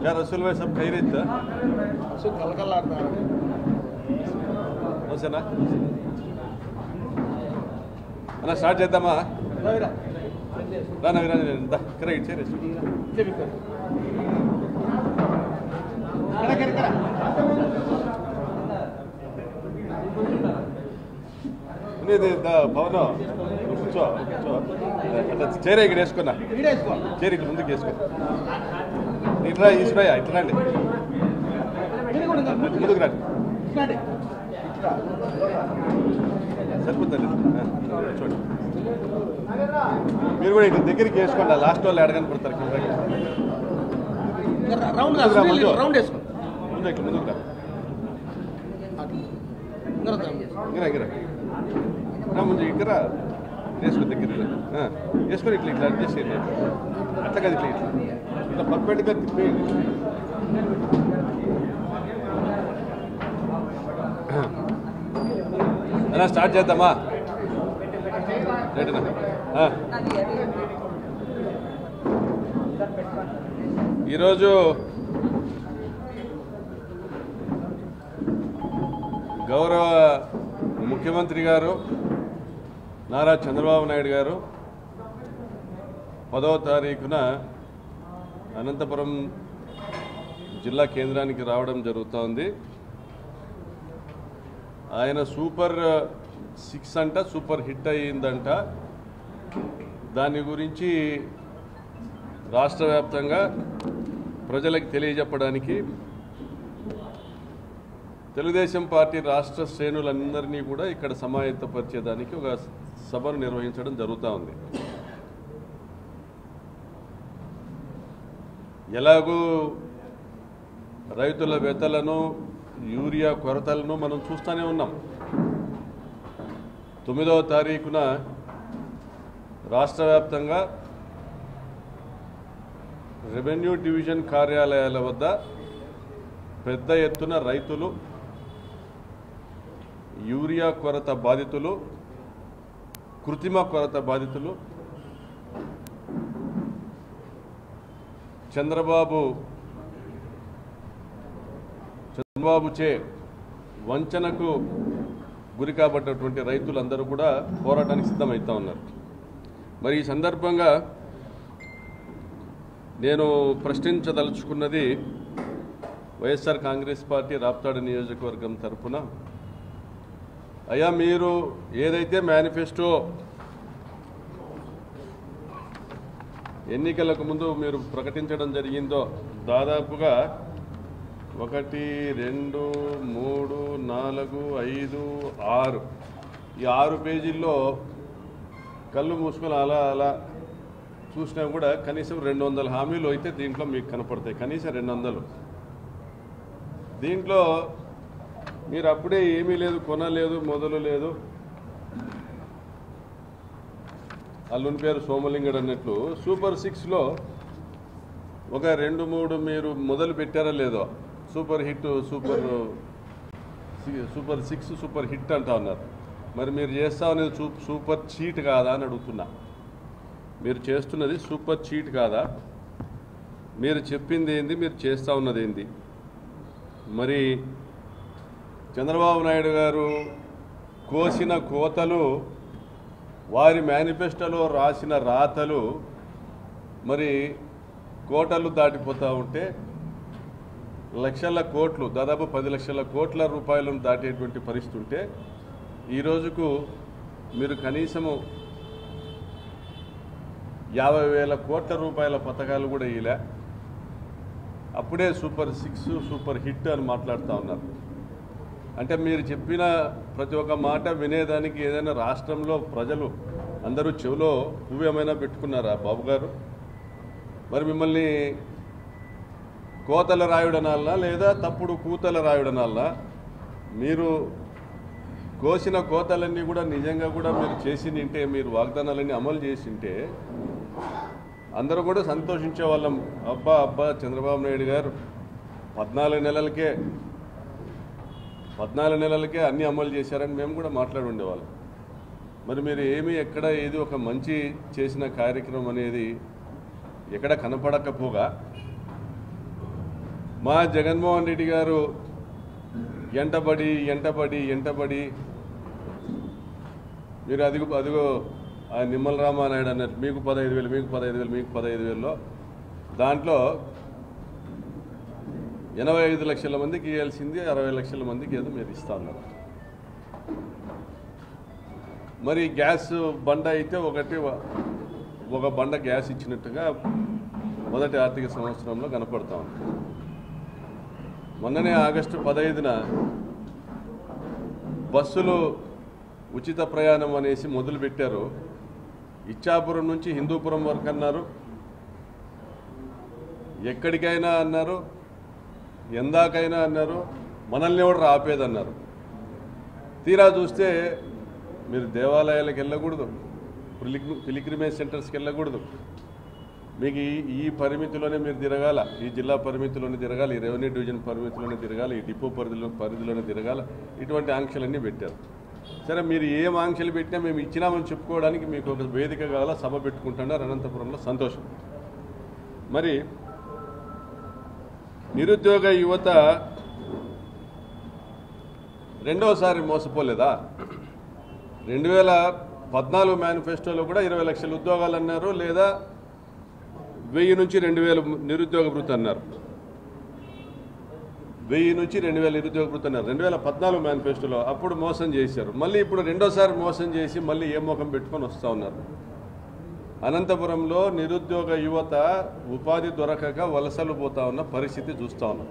यार रसूल भाई सब कही रही था ఓసేనా అన్న స్టార్ట్ చేద్దామా రానా కరెక్ట్ ఇచ్చేరేసి పవన్ కూర్చో అట్లా చేరే ఇక్కడ వేసుకున్నా చేరి ఇట్లా ముందుకు వేసుకో ఇట్లా ఈశ్వరయ్య ఇట్లా రండి ముందుకు రండి సరిపోతుంది చూడండి మీరు కూడా ఇట్లా దగ్గరికి వేసుకోండి లాస్ట్ వాళ్ళు ఎడగని పడతారు ముందు ఇట్లా ముందుకు రా ముందు ఇక్కడ వేసుకో దగ్గర వేసుకొని ఇట్లా ఇట్లా అడ్జస్ట్ చేయండి అట్లా కదా ఇట్లా ఇట్లా ఇట్లా పర్ఫెక్ట్గా తిప్పేయండి అలా స్టార్ట్ చేద్దామా రైట్నా ఈరోజు గౌరవ ముఖ్యమంత్రి గారు నారా చంద్రబాబు నాయుడు గారు 10వ తారీఖున అనంతపురం జిల్లా కేంద్రానికి రావడం జరుగుతోంది. ఆయన సూపర్ 6 అంట సూపర్ హిట్ అయ్యిందంట. దాని గురించి రాష్ట్ర వ్యాప్తంగా ప్రజలకు తెలియజెప్పడానికి తెలుగుదేశం పార్టీ రాష్ట్ర శ్రేణులందరినీ కూడా ఇక్కడ సమాయత్తపరిచేదానికి ఒక సభను నిర్వహించడం జరుగుతూ ఉంది. ఎలాగూ రైతుల వెతలను యూరియా కొరతలను మనం చూస్తూనే ఉన్నాం. 9వ తారీఖున రాష్ట్ర వ్యాప్తంగా రెవెన్యూ డివిజన్ కార్యాలయాల వద్ద పెద్ద ఎత్తున రైతులు, యూరియా కొరత బాధితులు, కృత్రిమ కొరత బాధితులు చంద్రబాబుచే వంచనకు గురి కాబట్టినటువంటి రైతులందరూ కూడా పోరాటానికి సిద్ధమవుతా ఉన్నారు. మరి ఈ సందర్భంగా నేను ప్రశ్నించదలుచుకున్నది వైఎస్ఆర్ కాంగ్రెస్ పార్టీ రాప్తాడు నియోజకవర్గం తరఫున, అయ్యా మీరు ఏదైతే మేనిఫెస్టో ఎన్నికలకు ముందు మీరు ప్రకటించడం జరిగిందో దాదాపుగా 1, 2, 3, 4, 5, 6 ఈ 6 పేజీల్లో కళ్ళు మూసుకొని అలా చూసినా కూడా కనీసం 200 హామీలు అయితే దీంట్లో మీకు కనపడతాయి. కనీసం 200. దీంట్లో మీరు అప్పుడే ఏమీ లేదు, కొనలేదు, మొదలు లేదు, అల్లుని పేరు సోమలింగడు అన్నట్లు సూపర్ 6లో ఒక 2, 3 మీరు మొదలు పెట్టారా లేదో super hit, super 6 super hit అంటా ఉన్నారు. మరి మీరు చేస్తా ఉన్నది సూపర్ చీట్ కాదా అని అడుగుతున్నా. మీరు చేస్తున్నది సూపర్ చీట్ కాదా? మీరు చెప్పింది ఏంది, మీరు చేస్తూ ఉన్నది ఏంది? మరి చంద్రబాబు నాయుడు గారు కోసిన కోతలు, వారి మేనిఫెస్టోలో రాసిన రాతలు మరి కోటలు దాటిపోతూ ఉంటే లక్షల కోట్లు, దాదాపు 10 లక్షల కోట్ల రూపాయలను దాటేటువంటి పరిస్థితి ఉంటే ఈ రోజుకు మీరు కనీసము 50,000 కోట్ల రూపాయల పథకాలు కూడా ఇలా అప్పుడే సూపర్ 6 సూపర్ హిట్ అని మాట్లాడుతూ ఉన్నారు. అంటే మీరు చెప్పిన ప్రతి ఒక్క మాట వినేదానికి ఏదైనా రాష్ట్రంలో ప్రజలు అందరూ చెవిలో పువ్వు ఏమైనా పెట్టుకున్నారా బాబు గారు? మరి మిమ్మల్ని కోతల రాయుడనాలనా లేదా తప్పుడు కూతల రాయుడనాలనా? మీరు కోసిన కోతలన్నీ కూడా నిజంగా కూడా మీరు చేసింటే, మీరు వాగ్దానాలన్నీ అమలు చేసింటే అందరూ కూడా సంతోషించే వాళ్ళం. అబ్బా చంద్రబాబు నాయుడు గారు 14 నెలలకే అన్నీ అమలు చేశారని మేము కూడా మాట్లాడి ఉండేవాళ్ళం. మరి మీరు ఏమి ఎక్కడ ఏది ఒక మంచి చేసిన కార్యక్రమం అనేది ఎక్కడ కనపడకపోగా మా జగన్మోహన్ రెడ్డి గారు ఎంటబడి మీరు అదిగో ఆ నిమ్మల రామానాయుడు అన్నారు మీకు 15,000 దాంట్లో 85 లక్షల మందికి ఇవ్వాల్సింది 60 లక్షల మందికి ఏదో మీరు ఇస్తా ఉన్నారు. మరి గ్యాస్ బండ అయితే ఒక బండ గ్యాస్ ఇచ్చినట్టుగా మొదటి ఆర్థిక సంవత్సరంలో కనపడతా ఉంది. మొన్ననే ఆగస్టు 15న బస్సులు ఉచిత ప్రయాణం అనేసి మొదలుపెట్టారు. ఇచ్చాపురం నుంచి హిందూపురం వరకు అన్నారు, ఎక్కడికైనా అన్నారు, ఎందాకైనా అన్నారు, మనల్ని ఎవరు ఆపేదన్నారు. తీరా చూస్తే మీరు దేవాలయాలకు వెళ్ళకూడదు, పిలిగ్రిమేజ్ సెంటర్స్కి వెళ్ళకూడదు, మీకు ఈ పరిమితిలోనే మీరు తిరగాల, ఈ జిల్లా పరిమితిలోనే తిరగాలి, ఈ రెవెన్యూ డివిజన్ పరిమితిలోనే తిరగాలి, ఈ డిపో పరిధిలోనే తిరగాల, ఇటువంటి ఆంక్షలన్నీ పెట్టారు. సరే మీరు ఏం ఆంక్షలు పెట్టినా మేము ఇచ్చినామని చెప్పుకోవడానికి మీకు ఒక వేదిక కావాలా, సభ పెట్టుకుంటున్నారు అనంతపురంలో, సంతోషం. మరి నిరుద్యోగ యువత రెండోసారి మోసపోలేదా? 2014 మేనిఫెస్టోలో కూడా 20 లక్షల ఉద్యోగాలు అన్నారు, లేదా 1000 నుంచి 2000 నిరుద్యోగ భృతి అన్నారు. 1000 నుంచి 2000 నిరుద్యోగ భృతి అన్నారు 2014 మేనిఫెస్టోలో. అప్పుడు మోసం చేశారు. మళ్ళీ ఇప్పుడు రెండోసారి మోసం చేసి మళ్ళీ ఏ మోకం పెట్టుకొని వస్తూ ఉన్నారు. అనంతపురంలో నిరుద్యోగ యువత ఉపాధి దొరకక వలసలు పోతా ఉన్న పరిస్థితి చూస్తూ ఉన్నాం.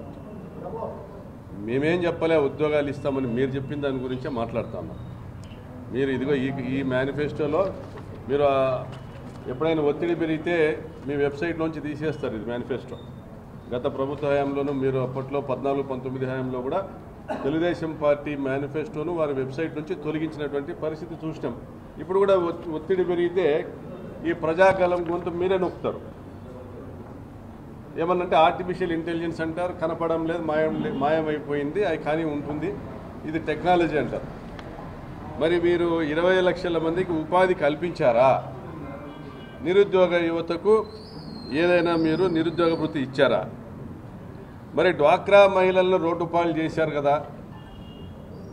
మేమేం చెప్పలే ఉద్యోగాలు ఇస్తామని, మీరు చెప్పిన దాని గురించే మాట్లాడుతూ ఉన్నాం. మీరు ఇదిగో ఈ మేనిఫెస్టోలో మీరు ఎప్పుడైనా ఒత్తిడి పెరిగితే మీ వెబ్సైట్లోంచి తీసేస్తారు ఇది మేనిఫెస్టో. గత ప్రభుత్వ హయాంలోనూ మీరు అప్పట్లో 14-19 హయాంలో కూడా తెలుగుదేశం పార్టీ మేనిఫెస్టోను వారి వెబ్సైట్ నుంచి తొలగించినటువంటి పరిస్థితి చూసినాం. ఇప్పుడు కూడా ఒత్తిడి పెరిగితే ఈ ప్రజాకాలం గొంతు మీరే నొక్కుతారు. ఏమన్నంటే ఆర్టిఫిషియల్ ఇంటెలిజెన్స్ అంటారు, కనపడడం లేదు, మాయమైపోయింది, అది కానీ ఉంటుంది, ఇది టెక్నాలజీ అంటారు. మరి మీరు 20 లక్షల మందికి ఉపాధి కల్పించారా? నిరుద్యోగ యువతకు ఏదైనా మీరు నిరుద్యోగ భృతి ఇచ్చారా? మరి డ్వాక్రా మహిళలను రోడ్డు పాలు చేశారు కదా,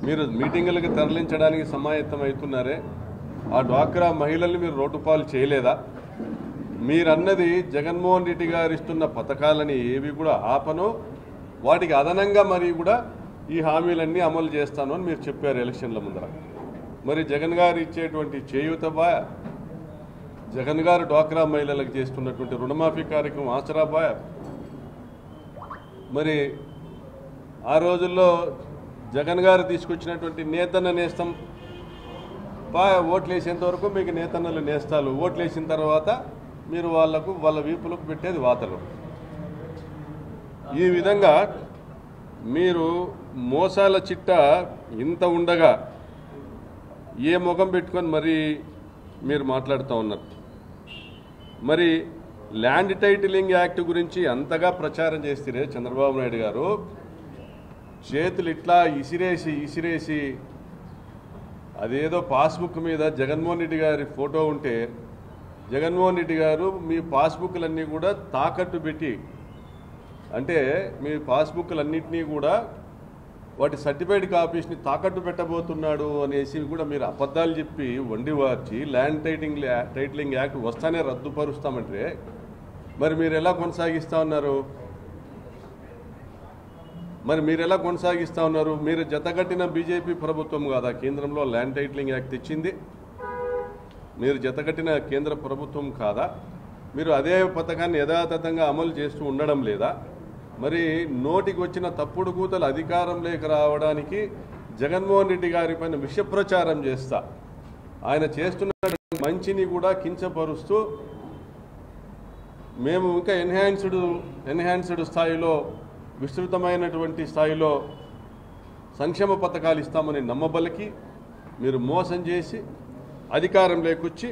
మీరు మీటింగులకు తరలించడానికి సమాయత్తం అవుతున్నారే, ఆ డ్వాక్రా మహిళల్ని మీరు రోడ్డు పాలు చేయలేదా? మీరన్నది జగన్మోహన్ రెడ్డి గారు ఇస్తున్న పథకాలని ఏవి కూడా ఆపను, వాటికి అదనంగా మరి కూడా ఈ హామీలన్నీ అమలు చేస్తాను అని మీరు చెప్పారు ఎలక్షన్ల ముందర. మరి జగన్ గారు ఇచ్చేటువంటి చేయూత బాయ, జగన్ గారు డ్వాక్రా మహిళలకు చేస్తున్నటువంటి రుణమాఫీ కార్యక్రమం ఆసరా బాయ, మరి ఆ రోజుల్లో జగన్ గారు తీసుకొచ్చినటువంటి నేతన్న నేస్తం బాయ, ఓట్లు వేసేంత వరకు మీకు నేతన్నలు నేస్తాలు, ఓట్లు వేసిన తర్వాత మీరు వాళ్ళ వీపులకు పెట్టేది వాతలు. ఈ విధంగా మీరు మోసాల చిట్ట ఇంత ఉండగా ఏ ముఖం పెట్టుకొని మరి మీరు మాట్లాడుతూ ఉన్నారు. మరి ల్యాండ్ టైటిలింగ్ యాక్ట్ గురించి అంతగా ప్రచారం చేస్తే చంద్రబాబు నాయుడు గారు చేతులు ఇట్లా ఇసిరేసి అదేదో పాస్బుక్ మీద జగన్మోహన్ రెడ్డి గారి ఫోటో ఉంటే జగన్మోహన్ రెడ్డి గారు మీ పాస్బుక్లన్నీ కూడా తాకట్టు పెట్టి, అంటే మీ పాస్బుక్లన్నింటినీ కూడా వాటి సర్టిఫైడ్ కాపీస్ని తాకట్టు పెట్టబోతున్నాడు అనేసి కూడా మీరు అబద్ధాలు చెప్పి వండివార్చి ల్యాండ్ టైటిలింగ్ యాక్ట్ వస్తానే రద్దుపరుస్తామంటే మరి మీరు ఎలా కొనసాగిస్తూ ఉన్నారు? మీరు జతగట్టిన బీజేపీ ప్రభుత్వం కాదా కేంద్రంలో ల్యాండ్ టైటిలింగ్ యాక్ట్ తెచ్చింది? మీరు జతగట్టిన కేంద్ర ప్రభుత్వం కాదా? మీరు అదే పథకాన్ని యథాతథంగా అమలు చేస్తూ ఉండడం లేదా? మరి నోటికి వచ్చిన తప్పుడు కూతలు అధికారంలోకి రావడానికి జగన్మోహన్ రెడ్డి గారి పైన విషప్రచారం చేస్తా, ఆయన చేస్తున్న మంచిని కూడా కించపరుస్తూ మేము ఇంకా ఎన్హాన్స్డ్ స్థాయిలో, విస్తృతమైనటువంటి స్థాయిలో సంక్షేమ పథకాలు ఇస్తామని నమ్మబలికి మీరు మోసం చేసి అధికారం లేకొచ్చి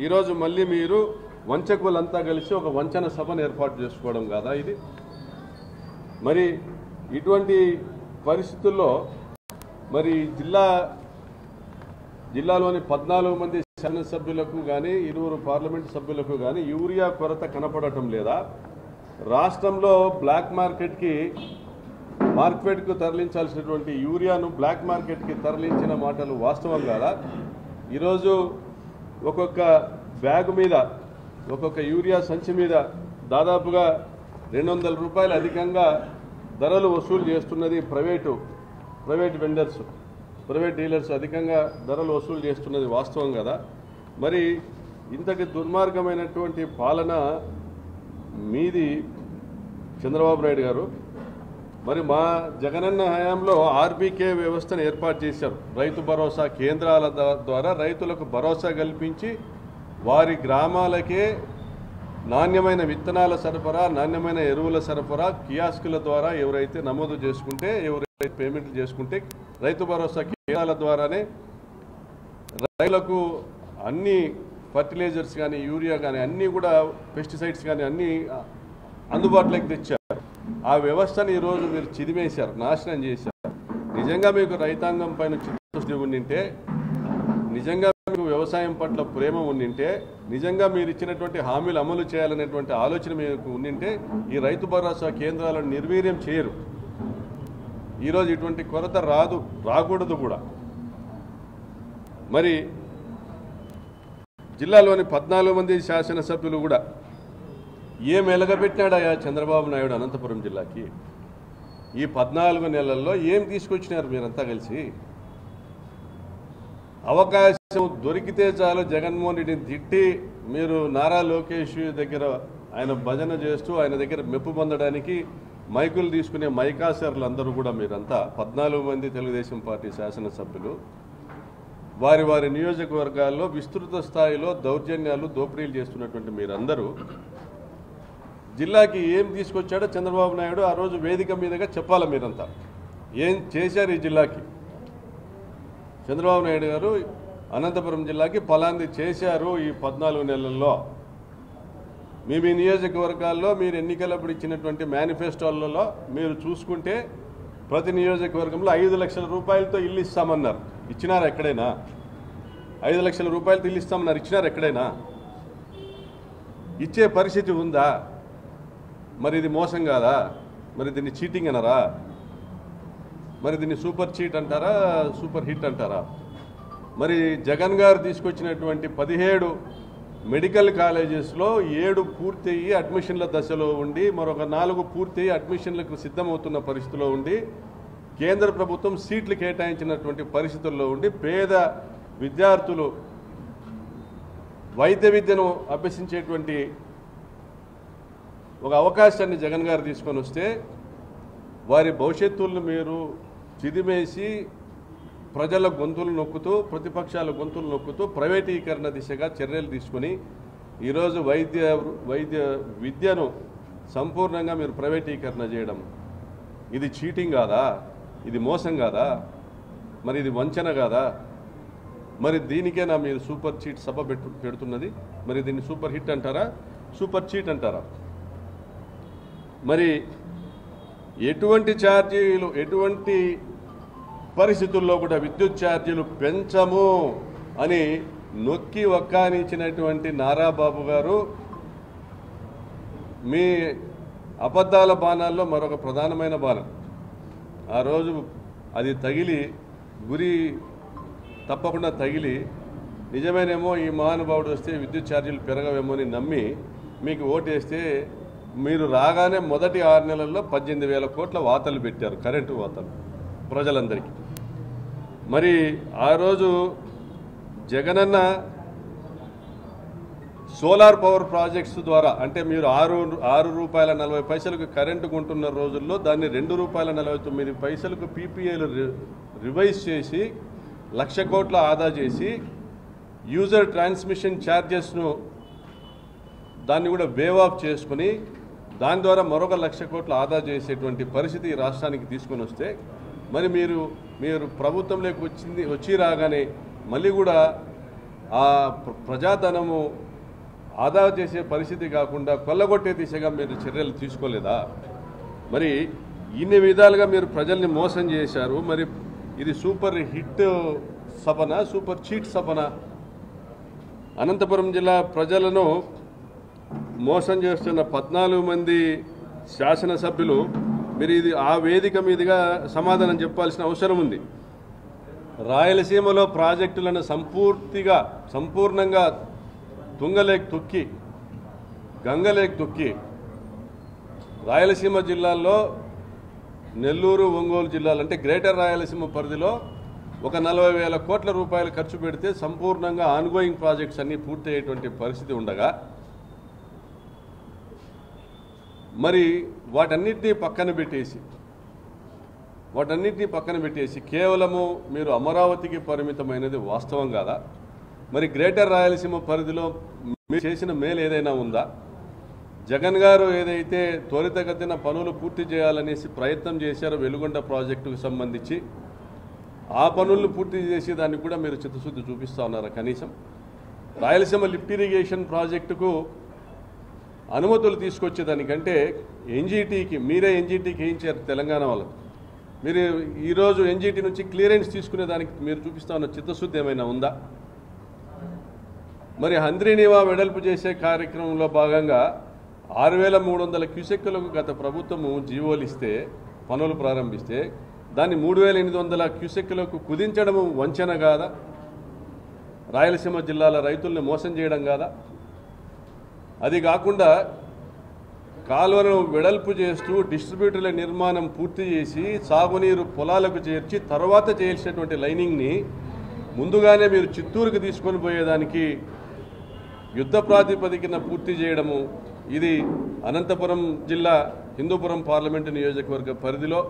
ఈరోజు మళ్ళీ మీరు వంచకులంతా కలిసి ఒక వంచన సభను ఏర్పాటు చేసుకోవడం కాదా ఇది? మరి ఇటువంటి పరిస్థితుల్లో మరి జిల్లాలోని 14 మంది శాసనసభ్యులకు కానీ 20 పార్లమెంటు సభ్యులకు కానీ యూరియా కొరత కనపడటం లేదా? రాష్ట్రంలో బ్లాక్ మార్కెట్కు తరలించాల్సినటువంటి యూరియాను బ్లాక్ మార్కెట్కి తరలించిన మాటలు వాస్తవం కాదా? ఈరోజు ఒక్కొక్క బ్యాగ్ మీద ఒక్కొక్క యూరియా సంచి మీద దాదాపుగా 200 రూపాయలు అధికంగా ధరలు వసూలు చేస్తున్నది ప్రైవేట్ వెండర్స్, ప్రైవేట్ డీలర్స్ అధికంగా ధరలు వసూలు చేస్తున్నది వాస్తవం కదా? మరి ఇంతటి దుర్మార్గమైనటువంటి పాలన మీది చంద్రబాబు నాయుడు గారు. మరి మా జగనన్న హయాంలో ఆర్బీకే వ్యవస్థను ఏర్పాటు చేశారు. రైతు భరోసా కేంద్రాల ద్వారా రైతులకు భరోసా కల్పించి వారి గ్రామాలకే నాణ్యమైన విత్తనాల సరఫరా, నాణ్యమైన ఎరువుల సరఫరా కియాస్కుల ద్వారా ఎవరైతే నమోదు చేసుకుంటే, ఎవరైతే పేమెంట్లు చేసుకుంటే రైతు భరోసా కేంద్రాల ద్వారానే రైతులకు అన్ని ఫర్టిలైజర్స్ కానీ, యూరియా కానీ అన్నీ కూడా పెస్టిసైడ్స్ కానీ అన్నీ అందుబాటులోకి తెచ్చారు. ఆ వ్యవస్థను ఈరోజు మీరు చిదిమేశారు, నాశనం చేశారు. నిజంగా మీకు రైతాంగం పైన చిత్తశుద్ధి ఉండింటే, నిజంగా మీకు వ్యవసాయం పట్ల ప్రేమ ఉండింటే, నిజంగా మీరు ఇచ్చినటువంటి హామీలు అమలు చేయాలనేటువంటి ఆలోచన మీకు ఉండింటే ఈ రైతు భరోసా కేంద్రాలను నిర్వీర్యం చేయరు. ఈరోజు ఇటువంటి కొరత రాకూడదు కూడా. మరి జిల్లాలోని 14 మంది శాసనసభ్యులు కూడా ఏం ఎలగబెట్టినాడయా చంద్రబాబు నాయుడు అనంతపురం జిల్లాకి? ఈ 14 నెలల్లో ఏం తీసుకొచ్చినారు మీరంతా కలిసి? అవకాశం దొరికితే చాలు జగన్మోహన్ రెడ్డిని తిట్టి మీరు నారా లోకేష్ దగ్గర ఆయన భజన చేస్తూ ఆయన దగ్గర మెప్పు పొందడానికి మైకులు తీసుకునే మైకాసర్లు అందరూ కూడా మీరంతా 14 మంది తెలుగుదేశం పార్టీ శాసనసభ్యులు వారి నియోజకవర్గాల్లో విస్తృత స్థాయిలో దౌర్జన్యాలు, దోపిడీలు చేస్తున్నటువంటి మీరందరూ జిల్లాకి ఏం తీసుకొచ్చాడో చంద్రబాబు నాయుడు ఆ రోజు వేదిక మీదుగా చెప్పాలి. మీరంతా ఏం చేశారు ఈ జిల్లాకి? చంద్రబాబు నాయుడు గారు అనంతపురం జిల్లాకి ఫలాంది చేశారు ఈ 14 నెలల్లో. మీ నియోజకవర్గాల్లో మీరు ఎన్నికలప్పుడు ఇచ్చినటువంటి మేనిఫెస్టోలలో మీరు చూసుకుంటే ప్రతి నియోజకవర్గంలో 5 లక్షల రూపాయలతో ఇల్లు ఇస్తామన్నారు. ఇచ్చినారు ఎక్కడైనా? 5 లక్షల రూపాయలతో ఇల్లు ఇస్తామన్నారు. ఇచ్చినారు ఎక్కడైనా? ఇచ్చే పరిస్థితి ఉందా? మరి ఇది మోసం కాదా? మరి దీన్ని చీటింగ్ అనరా? మరి దీన్ని సూపర్ చీట్ అంటారా, సూపర్ హిట్ అంటారా? మరి జగన్ గారు తీసుకొచ్చినటువంటి 17 మెడికల్ కాలేజెస్లో 7 పూర్తయ్యి అడ్మిషన్ల దశలో ఉండి మరొక 4 పూర్తయ్యి అడ్మిషన్లకు సిద్ధమవుతున్న పరిస్థితిలో ఉండి కేంద్ర ప్రభుత్వం సీట్లు కేటాయించినటువంటి పరిస్థితుల్లో ఉండి పేద విద్యార్థులు వైద్య విద్యను అభ్యసించేటువంటి ఒక అవకాశాన్ని జగన్ గారు తీసుకొని వస్తే వారి భవిష్యత్తులను మీరు చిదిమేసి ప్రజల గొంతులు నొక్కుతూ, ప్రతిపక్షాల గొంతులు నొక్కుతూ ప్రైవేటీకరణ దిశగా చర్యలు తీసుకొని ఈరోజు వైద్య విద్యను సంపూర్ణంగా మీరు ప్రైవేటీకరణ చేయడం ఇది చీటింగ్ కాదా? ఇది మోసం కాదా? మరి ఇది వంచన కాదా? మరి దీనికేనా మీరు సూపర్ చీట్ సభ పెడుతున్నది? మరి దీన్ని సూపర్ హిట్ అంటారా, సూపర్ చీట్ అంటారా? మరి ఎటువంటి ఛార్జీలు, ఎటువంటి పరిస్థితుల్లో కూడా విద్యుత్ ఛార్జీలు పెంచము అని నొక్కి ఒక్కానిచ్చినటువంటి నారాబాబు గారు మీ అబద్ధాల బాణాల్లో మరొక ప్రధానమైన బాణం. ఆ రోజు అది తగిలి గురి తప్పకుండా తగిలి నిజమేనేమో ఈ మహానుభావుడు వస్తే విద్యుత్ ఛార్జీలు పెరగవేమో అని నమ్మి మీకు ఓటేస్తే మీరు రాగానే మొదటి 6 నెలల్లో 18,000 కోట్ల వాతలు పెట్టారు, కరెంటు వాతలు ప్రజలందరికీ. మరి ఆ రోజు జగనన్న సోలార్ పవర్ ప్రాజెక్ట్స్ ద్వారా అంటే మీరు 6 రూపాయల 40 పైసలకు కరెంటు కొంటున్న రోజుల్లో దాన్ని 2 రూపాయల 49 పైసలకు పీపీఏలు రివైజ్ చేసి 1,00,000 కోట్ల ఆదా చేసి యూజర్ ట్రాన్స్మిషన్ ఛార్జెస్ను దాన్ని కూడా వేవ్ ఆఫ్ చేసుకుని దాని ద్వారా మరొక 1,00,000 కోట్ల ఆదా చేసేటువంటి పరిస్థితి ఈ రాష్ట్రానికి తీసుకొని వస్తే మరి మీరు ప్రభుత్వంలోకి వచ్చి రాగానే మళ్ళీ కూడా ఆ ప్రజాధనము ఆదా చేసే పరిస్థితి కాకుండా కొల్లగొట్టే దిశగా మీరు చర్యలు తీసుకోలేదా? మరి ఇన్ని విధాలుగా మీరు ప్రజల్ని మోసం చేశారు. మరి ఇది సూపర్ హిట్ సభన, సూపర్ చీట్ సభన? అనంతపురం జిల్లా ప్రజలను మోసం చేస్తున్న 14 మంది శాసనసభ్యులు మీరు ఇది ఆ వేదిక మీదుగా సమాధానం చెప్పాల్సిన అవసరం ఉంది. రాయలసీమలో ప్రాజెక్టులను సంపూర్ణంగా తుంగలేకి తొక్కి, గంగలేకి తొక్కి రాయలసీమ జిల్లాల్లో నెల్లూరు, ఒంగోలు జిల్లాలు అంటే గ్రేటర్ రాయలసీమ పరిధిలో ఒక 40,000 కోట్ల రూపాయలు ఖర్చు పెడితే సంపూర్ణంగా ఆన్గోయింగ్ ప్రాజెక్ట్స్ అన్నీ పూర్తయ్యేటువంటి పరిస్థితి ఉండగా మరి వాటన్నిటినీ పక్కన పెట్టేసి కేవలము మీరు అమరావతికి పరిమితమైనది వాస్తవం కాదా? మరి గ్రేటర్ రాయలసీమ పరిధిలో మీరు చేసిన మేలు ఏదైనా ఉందా? జగన్ గారు ఏదైతే త్వరితగతిన పనులు పూర్తి చేయాలనేసి ప్రయత్నం చేశారో వెలుగొండ ప్రాజెక్టుకు సంబంధించి ఆ పనులను పూర్తి చేసి దానికి కూడా మీరు చిత్తశుద్ధి చూపిస్తూ ఉన్నారా? కనీసం రాయలసీమ లిఫ్ట్ ఇరిగేషన్ ప్రాజెక్టుకు అనుమతులు తీసుకొచ్చేదానికంటే మీరే ఎన్జీటీకి వేయించారు తెలంగాణ వాళ్ళకు. మీరు ఈరోజు ఎన్జీటీ నుంచి క్లియరెన్స్ తీసుకునేదానికి మీరు చూపిస్తూ ఉన్న చిత్తశుద్ధి ఏమైనా ఉందా? మరి హంద్రీనీవా వెడల్పు చేసే కార్యక్రమంలో భాగంగా 6,300 క్యూసెక్కులకు గత ప్రభుత్వము జీవోలు ఇస్తే, పనులు ప్రారంభిస్తే దాన్ని 3,800 క్యూసెక్కులకు కుదించడము వంచన కాదా? రాయలసీమ జిల్లాల రైతుల్ని మోసం చేయడం కాదా? అది కాకుండా కాలువను వెడల్పు చేస్తూ డిస్ట్రిబ్యూటర్ల నిర్మాణం పూర్తి చేసి సాగునీరు పొలాలకు చేర్చి తర్వాత చేయాల్సినటువంటి లైనింగ్ని ముందుగానే మీరు చిత్తూరుకు తీసుకొని పోయేదానికి యుద్ధ ప్రాతిపదికన పూర్తి చేయడము, ఇది అనంతపురం జిల్లా హిందూపురం పార్లమెంటు నియోజకవర్గ పరిధిలో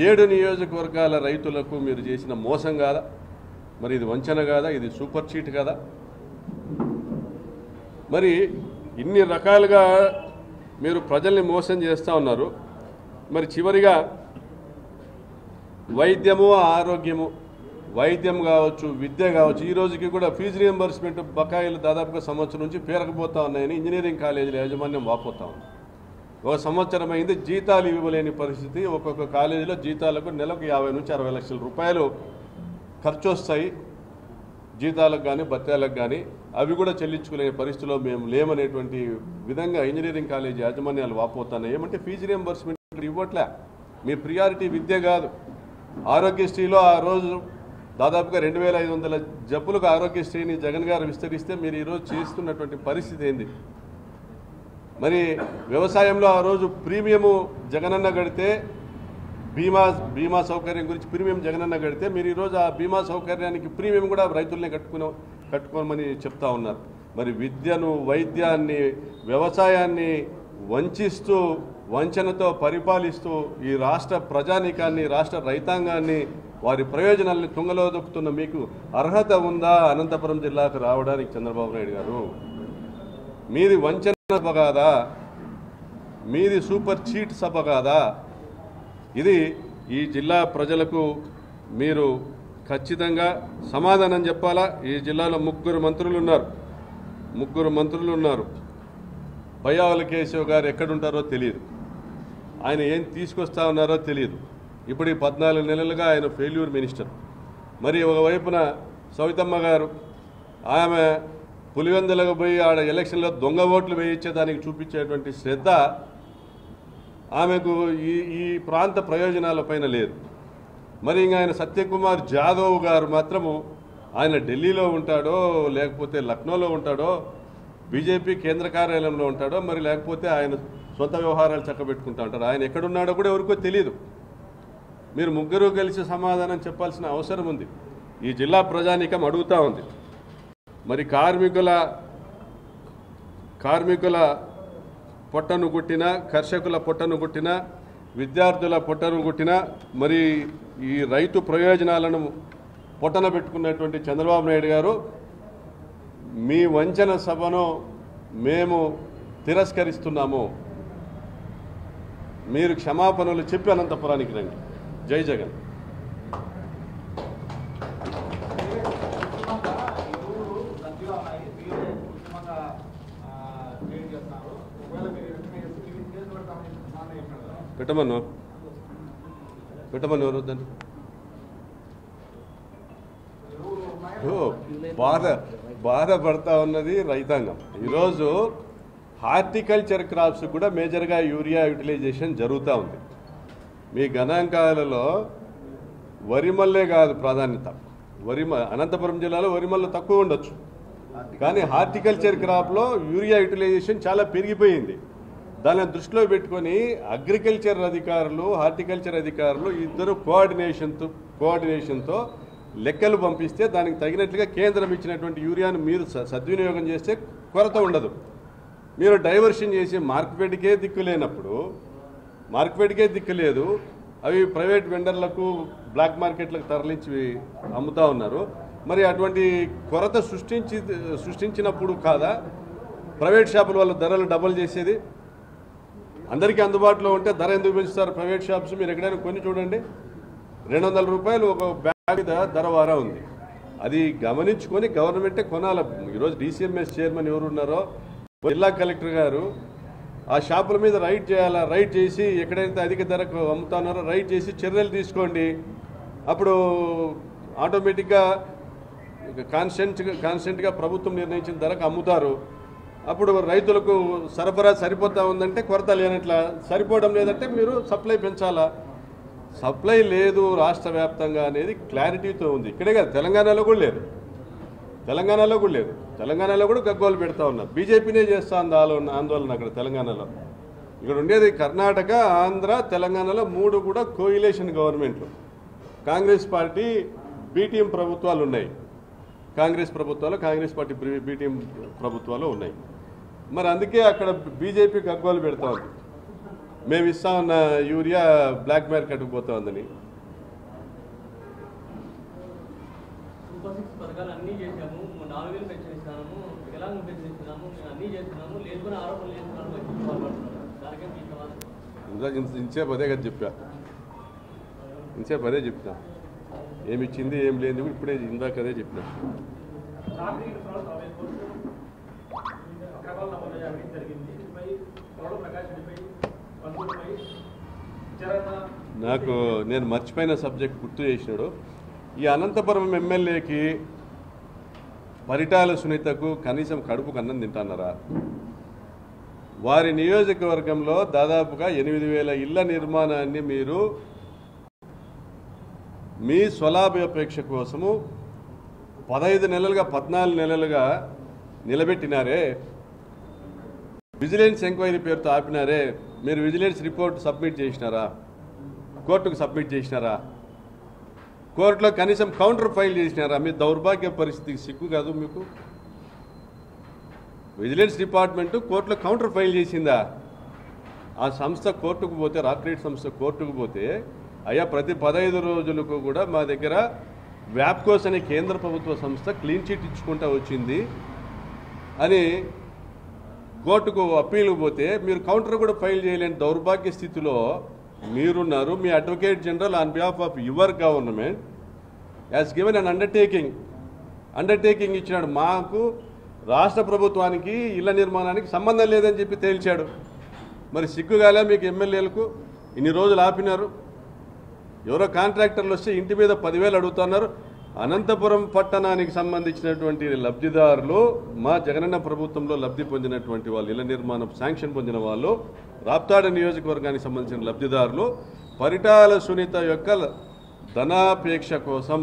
7 నియోజకవర్గాల రైతులకు మీరు చేసిన మోసం కాదా? మరి ఇది వంచన కాదా? ఇది సూపర్ చీట్ కాదా? మరి ఇన్ని రకాలుగా మీరు ప్రజల్ని మోసం చేస్తూ ఉన్నారు. మరి చివరిగా వైద్యము, ఆరోగ్యము, వైద్యం కావచ్చు, విద్య కావచ్చు, ఈ రోజుకి కూడా ఫీజు రియంబర్స్మెంట్ బకాయిలు దాదాపుగా సంవత్సరం నుంచి పేరకపోతా ఉన్నాయని ఇంజనీరింగ్ కాలేజీల యాజమాన్యం వాపోతా ఉంది. ఒక సంవత్సరం అయింది, జీతాలు ఇవ్వలేని పరిస్థితి. ఒక్కొక్క కాలేజీలో జీతాలకు నెలకు 50 నుంచి 60 లక్షల రూపాయలు ఖర్చు వస్తాయి, జీతాలకు కానీ భత్యాలకు కానీ. అవి కూడా చెల్లించుకునే పరిస్థితిలో మేము లేమనేటువంటి విధంగా ఇంజనీరింగ్ కాలేజీ యాజమాన్యాలు వాపోతున్నాయి. ఏమంటే ఫీజు రియంబర్స్మెంట్ ఇవ్వట్లే. మీ ప్రియారిటీ విద్య కాదు. ఆరోగ్యశ్రీలో ఆ రోజు దాదాపుగా 2,500 జబ్బులకు ఆరోగ్యశ్రీని జగన్ గారు విస్తరిస్తే మీరు ఈరోజు చేస్తున్నటువంటి పరిస్థితి ఏంది? మరి వ్యవసాయంలో ఆ రోజు ప్రీమియము జగనన్న గడితే, బీమా సౌకర్యం గురించి ప్రీమియం జగనన్న గడితే మీరు ఈరోజు ఆ బీమా సౌకర్యానికి ప్రీమియం కూడా రైతులనే కట్టుకోమని చెప్తా ఉన్నారు. మరి విద్యను, వైద్యాన్ని, వ్యవసాయాన్ని వంచిస్తూ, వంచనతో పరిపాలిస్తూ ఈ రాష్ట్ర ప్రజానీకాన్ని, రాష్ట్ర రైతాంగాన్ని, వారి ప్రయోజనాలని తుంగలో దొక్కుతున్న మీకు అర్హత ఉందా అనంతపురం జిల్లాకు రావడానికి? చంద్రబాబు నాయుడు గారు, మీది వంచన సభ కాదా? మీది సూపర్ చీట్ సభ కాదా? ఇది ఈ జిల్లా ప్రజలకు మీరు ఖచ్చితంగా సమాధానం చెప్పాలా. ఈ జిల్లాలో ముగ్గురు మంత్రులు ఉన్నారు. బయ్యావల కేశవ్ గారు ఎక్కడుంటారో తెలియదు, ఆయన ఏం తీసుకొస్తా ఉన్నారో తెలియదు. ఇప్పుడు ఈ 14 నెలలుగా ఆయన ఫెయిల్యూర్ మినిస్టర్. మరి ఒకవైపున సవితమ్మ గారు, ఆమె పులివెందులకు పోయి ఆడ ఎలక్షన్లో దొంగ ఓట్లు వేయించేదానికి చూపించేటువంటి శ్రద్ధ ఆమెకు ఈ ప్రాంత ప్రయోజనాలపైన లేదు. మరి ఇంకా ఆయన సత్యకుమార్ జాదవ్ గారు మాత్రము ఆయన ఢిల్లీలో ఉంటాడో, లేకపోతే లక్నోలో ఉంటాడో, బీజేపీ కేంద్ర కార్యాలయంలో ఉంటాడో, మరి లేకపోతే ఆయన సొంత వ్యవహారాలు చక్కబెట్టుకుంటూ ఉంటాడు. ఆయన ఎక్కడున్నాడో కూడా ఎవరికో తెలియదు. మీరు ముగ్గురు కలిసి సమాధానం చెప్పాల్సిన అవసరం ఉంది. ఈ జిల్లా ప్రజానీకం అడుగుతూ ఉంది. మరి కార్మికుల పొట్టను గుట్టిన, కర్షకుల పొట్టను గుట్టిన, విద్యార్థుల పొట్టను గుట్టిన, మరి ఈ రైతు ప్రయోజనాలను పొట్టన పెట్టుకున్నటువంటి చంద్రబాబు నాయుడు గారు, మీ వంచన సభను మేము తిరస్కరిస్తున్నాము. మీరు క్షమాపణలు చెప్పి అనంతపురానికి రండి. జై జగన్. పెట్టమను ఎవరు వద్దని బాధపడతా ఉన్నది రైతాంగం. ఈరోజు హార్టికల్చర్ క్రాప్స్ కూడా మేజర్గా యూరియా యూటిలైజేషన్ జరుగుతూ ఉంది. మీ గణాంకాలలో వరిమల్లే కాదు ప్రాధాన్యత. అనంతపురం జిల్లాలో వరిమల్లు తక్కువ ఉండొచ్చు, కానీ హార్టికల్చర్ క్రాప్లో యూరియా యూటిలైజేషన్ చాలా పెరిగిపోయింది. దాన్ని దృష్టిలో పెట్టుకొని అగ్రికల్చర్ అధికారులు, హార్టికల్చర్ అధికారులు ఇద్దరు కోఆర్డినేషన్తో లెక్కలు పంపిస్తే దానికి తగినట్లుగా కేంద్రం ఇచ్చినటువంటి యూరియాను మీరు సద్వినియోగం చేస్తే కొరత ఉండదు. మీరు డైవర్షన్ చేసి మార్కెట్కే దిక్కు లేనప్పుడు, మార్కెట్కే దిక్కు లేదు, అవి ప్రైవేట్ వెండర్లకు బ్లాక్ మార్కెట్లకు తరలించి అమ్ముతూ ఉన్నారు. మరి అటువంటి కొరత సృష్టించినప్పుడు కాదా ప్రైవేట్ షాపుల వల్ల ధరలు డబుల్ చేసేది? అందరికీ అందుబాటులో ఉంటే ధర ఎందుకు పెంచుతారు ప్రైవేట్ షాప్స్? మీరు ఎక్కడైనా కొన్ని చూడండి, 200 రూపాయలు ఒక బ్యాగ్ మీద ధర వారా ఉంది. అది గమనించుకొని గవర్నమెంటే కొనాలి. ఈరోజు DCMS చైర్మన్ ఎవరు ఉన్నారో, జిల్లా కలెక్టర్ గారు ఆ షాపుల మీద రైడ్ చేయాలా, రైడ్ చేసి ఎక్కడైతే అధిక ధరకు అమ్ముతున్నారో రైడ్ చేసి చర్యలు తీసుకోండి. అప్పుడు ఆటోమేటిక్గా కాన్స్టెంట్గా ప్రభుత్వం నిర్ణయించిన ధరకు అమ్ముతారు. అప్పుడు రైతులకు సరఫరా సరిపోతా ఉందంటే కొరత లేనట్లా, సరిపోవడం లేదంటే మీరు సప్లై పెంచాలా. సప్లై లేదు రాష్ట్ర వ్యాప్తంగా అనేది క్లారిటీతో ఉంది. ఇక్కడే కాదు, తెలంగాణలో కూడా లేదు. తెలంగాణలో కూడా గగ్గోలు పెడతా ఉన్నారు. బీజేపీనే చేస్తా ఉంది ఆందోళన అక్కడ తెలంగాణలో. ఇక్కడ ఉండేది కర్ణాటక, ఆంధ్ర, తెలంగాణలో 3 కూడా కోయిలేషన్ గవర్నమెంట్లు. కాంగ్రెస్ పార్టీ బీటీఎం ప్రభుత్వాలు ఉన్నాయి. కాంగ్రెస్ పార్టీ బీటీఎం ప్రభుత్వాలు ఉన్నాయి. మరి అందుకే అక్కడ బీజేపీ గగ్గోలు పెడతా ఉంది, మేము ఇస్తా ఉన్న యూరియా బ్లాక్ మార్కెట్కి పోతా ఉందని. ఇంతసేపు అదే కదా చెప్పా, ఏమి ఇచ్చింది ఏం లేదు ఇప్పుడే ఇందాక అదే చెప్పినా. నాకు నేను మర్చిపోయిన సబ్జెక్ట్ గుర్తు చేసినాడు. ఈ అనంతపురం ఎమ్మెల్యేకి పరిటాల సునీతకు కనీసం కడుపుకు అన్నం తింటున్నారా? వారి నియోజకవర్గంలో దాదాపుగా 8,000 ఇళ్ల నిర్మాణాన్ని మీరు మీ స్వలాభాపేక్ష కోసము 15 నెలలుగా 14 నెలలుగా నిలబెట్టినారే. విజిలెన్స్ ఎంక్వైరీ పేరుతో ఆపినారే. మీరు విజిలెన్స్ రిపోర్ట్ సబ్మిట్ చేసినారా? కోర్టుకు సబ్మిట్ చేసినారా? కోర్టులో కనీసం కౌంటర్ ఫైల్ చేసినారా? మీ దౌర్భాగ్య పరిస్థితికి సిగ్గు కాదు మీకు? విజిలెన్స్ డిపార్ట్మెంటు కోర్టులో కౌంటర్ ఫైల్ చేసిందా? ఆ సంస్థ కోర్టుకు పోతే, రాక్రేట్ సంస్థ కోర్టుకు పోతే, అయ్యా ప్రతి 15 రోజులకు కూడా మా దగ్గర వ్యాప్కోస్ అనే కేంద్ర ప్రభుత్వ సంస్థ క్లీన్ చిట్ ఇచ్చుకుంటూ వచ్చింది అని కోర్టుకు అప్పీల్కి పోతే మీరు కౌంటర్ కూడా ఫైల్ చేయలేని దౌర్భాగ్య స్థితిలో మీరున్నారు. మీ advocate general on behalf of your government has given an undertaking ఇచ్చినాడు. మాకు రాష్ట్ర ప్రభుత్వానికి ఇళ్ల నిర్మాణానికి సంబంధం లేదని చెప్పి తేల్చాడు. మరి సిగ్గుగాలే మీకు ఎమ్మెల్యేలకు? ఇన్ని రోజులు ఆపినారు. ఎవరో కాంట్రాక్టర్లు వస్తే ఇంటి మీద 10,000 అడుగుతున్నారు. అనంతపురం పట్టణానికి సంబంధించినటువంటి లబ్ధిదారులు, మా జగనన్న ప్రభుత్వంలో లబ్ధి పొందినటువంటి వాళ్ళు, ఇళ్ల నిర్మాణం శాంక్షన్ పొందిన వాళ్ళు, రాప్తాడు నియోజకవర్గానికి సంబంధించిన లబ్ధిదారులు పరిటాల సునీత యొక్క ధనాపేక్ష కోసం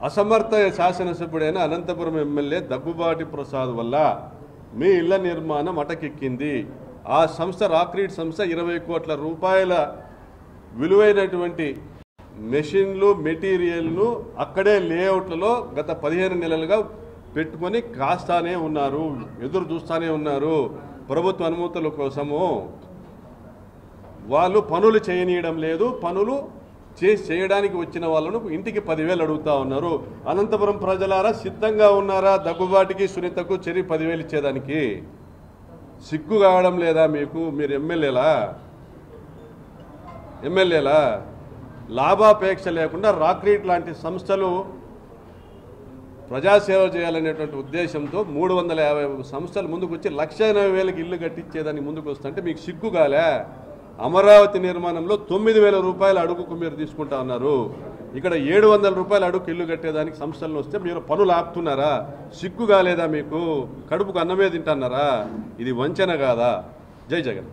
అసమర్థ శాసనసభ్యుడైన అనంతపురం ఎమ్మెల్యే దగ్గుబాటి ప్రసాద్ వల్ల మీ ఇళ్ల నిర్మాణం అటకెక్కింది. ఆ సంస్థ రాక్రీట్ సంస్థ 20 కోట్ల రూపాయల విలువైనటువంటి మెషిన్లు, మెటీరియల్ను అక్కడే లేఅవుట్లలో గత 15 నెలలుగా పెట్టుకొని కాస్తానే ఉన్నారు, ఎదురు చూస్తూనే ఉన్నారు ప్రభుత్వ అనుమతుల కోసము. వాళ్ళు పనులు చేయనీయడం లేదు. పనులు చేయడానికి వచ్చిన వాళ్ళను ఇంటికి 10,000 అడుగుతూ ఉన్నారు. అనంతపురం ప్రజలారా సిద్ధంగా ఉన్నారా దగ్గుబాటికి సునీతకు చెరి 10,000 ఇచ్చేదానికి? సిగ్గు కావడం లేదా మీకు? మీరు ఎమ్మెల్యేలా లాభాపేక్ష లేకుండా రాక్రీట్ లాంటి సంస్థలు ప్రజాసేవ చేయాలనేటువంటి ఉద్దేశంతో 350 సంస్థలు ముందుకు వచ్చి 1,80,000 ఇల్లు కట్టించేదానికి ముందుకు వస్తుంటే మీకు సిగ్గుగాలే? అమరావతి నిర్మాణంలో 9,000 రూపాయల అడుగుకు మీరు తీసుకుంటా ఉన్నారు. ఇక్కడ 700 రూపాయల అడుగు ఇల్లు కట్టేదానికి సంస్థలను వస్తే మీరు పనులు ఆపుతున్నారా? సిగ్గు కాలేదా మీకు? కడుపుకు అన్నమే తింటున్నారా? ఇది వంచన కాదా? జై జగన్.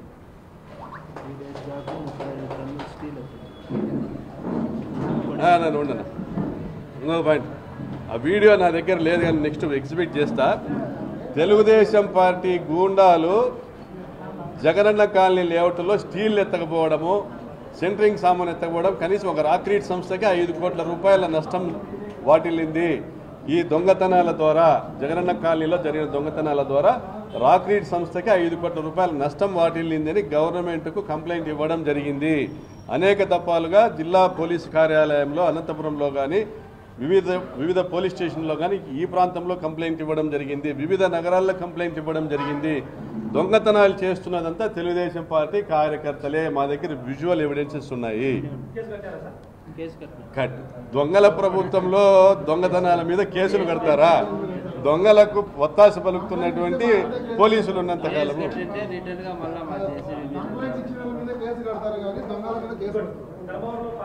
నన్ను ఉండను. ఇంకో పాయింట్, ఆ వీడియో నా దగ్గర లేదు కానీ నెక్స్ట్ ఎగ్జిబిట్ చేస్తా. తెలుగుదేశం పార్టీ గూండాలు జగనన్న కాలనీ లేఅవుట్లో స్టీల్ ఎత్తకపోవడము, సెంటరింగ్ సామాన్ ఎత్తకపోవడం, కనీసం ఒక రాక్రీట్ సంస్థకి 5 కోట్ల రూపాయల నష్టం వాటిల్లింది. ఈ దొంగతనాల ద్వారా, జగనన్న కాలనీలో జరిగిన దొంగతనాల ద్వారా రాక్రీట్ సంస్థకి 5 కోట్ల రూపాయల నష్టం వాటిల్లిందని గవర్నమెంట్కు కంప్లైంట్ ఇవ్వడం జరిగింది. అనేక దఫాలుగా జిల్లా పోలీసు కార్యాలయంలో అనంతపురంలో కానీ వివిధ పోలీస్ స్టేషన్లో కానీ ఈ ప్రాంతంలో కంప్లైంట్ ఇవ్వడం జరిగింది. వివిధ నగరాల్లో కంప్లైంట్ ఇవ్వడం జరిగింది. దొంగతనాలు చేస్తున్నదంతా తెలుగుదేశం పార్టీ కార్యకర్తలే. మా దగ్గర విజువల్ ఎవిడెన్సెస్ ఉన్నాయి. దొంగల ప్రభుత్వంలో దొంగతనాల మీద కేసులు కడతారా? దొంగలకు ఒత్తాస పలుకుతున్నటువంటి పోలీసులు ఉన్నంత కాలము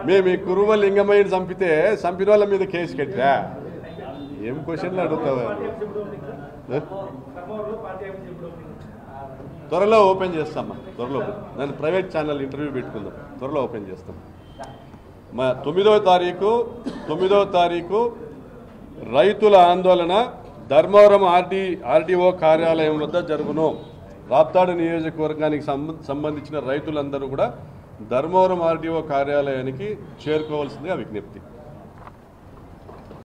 మేము ఈ కురువ లింగమయ్యని చంపిన వాళ్ళ మీద కేసు కట్టా? ఏం క్వశ్చన్లు అడుగుతావా? త్వరలో ఓపెన్ చేస్తామా? త్వరలో దాన్ని ప్రైవేట్ ఛానల్ ఇంటర్వ్యూ పెట్టుకుందాం. త్వరలో ఓపెన్ చేస్తాం. మా 9వ తారీఖు రైతుల ఆందోళన ధర్మవరం ఆర్డీఓ కార్యాలయం వద్ద జరుగును. రాప్తాడు నియోజకవర్గానికి సంబంధించిన రైతులందరూ కూడా ధర్మవరం ఆర్డీఓ కార్యాలయానికి చేరుకోవాల్సిందిగా విజ్ఞప్తి.